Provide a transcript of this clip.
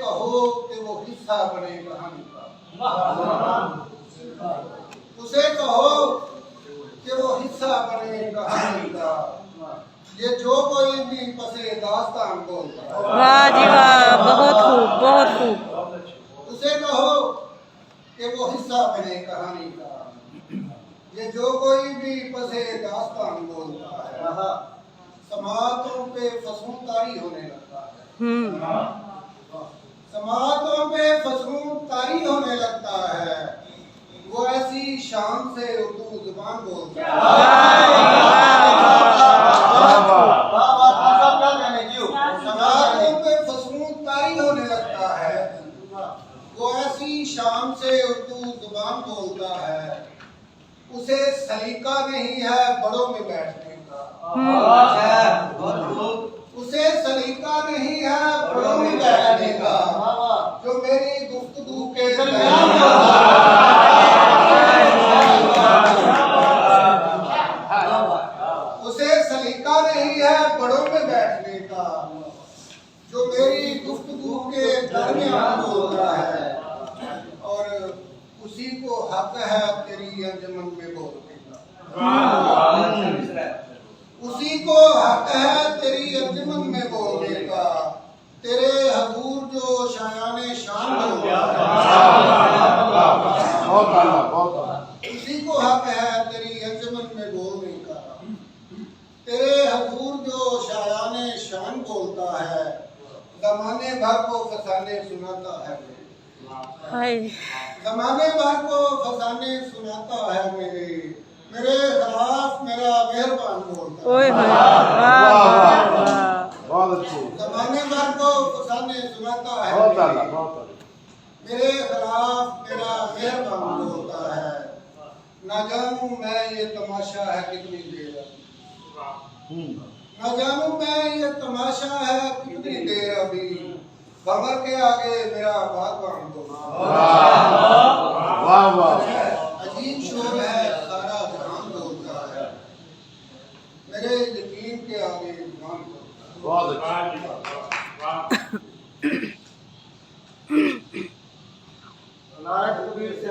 कहो कि वो हिस्सा बने कहानी का, उसे कहो कि वो हिस्सा बने कहानी का, ये जो कोई भी पसे दास्तान बोलता है। वाह जी वाह, बहुत खूब, बहुत खूब। उसे कहो कि वो हिस्सा बने कहानी का, ये जो कोई भी पसे दास्तान बोलता है। समातों पे फसलों तारी होने लगता है, समातों पे फसलों तारी होने लगता है, वो ऐसी शान से उर्दू जुबान बोलता है। समातों पे फसलों तारी होने लगता है, वो ऐसी शान से उर्दू जुबान बोलता है, उसे सलीका नहीं है बड़ों में बैठने का, उसे सलीका नहीं है बड़ों में बैठने का, जो मेरी गुफ्तगू के उसे सलीका नहीं है बड़ों में बैठने का, जो मेरी गुफ्तगू के दरमियान बोलता है, और उसी को हक है तेरी अंजुमन में बोलने का, उसी को हक है तेरी अंजुमन में बोलने का, तेरे हजूर जो शायाने शान बोलता है, उसी को हक है तेरी अंजुमन में बोलने का, तेरे हजूर जो शायाने शान बोलता है, ज़माने भर को फसाने सुनाता है, ज़माने भर को फसाने सुनाता है, मेरे खिलाफ मेरा मेहरबान बोलता है। ज़माने भर को फसाने सुनाता है, मेरे खिलाफ मेरा मेहरबान बोलता है। ना जानूं मैं ये तमाशा है कितनी देर, ना जानूं मैं ये तमाशा है कितनी देर, अभी कमर के आगे मेरा बागबान बोलता है। अजीब शोर है सारा जहान बोलता है, मेरे यकीन के आगे ईमान बोलता है। नारा कबीर से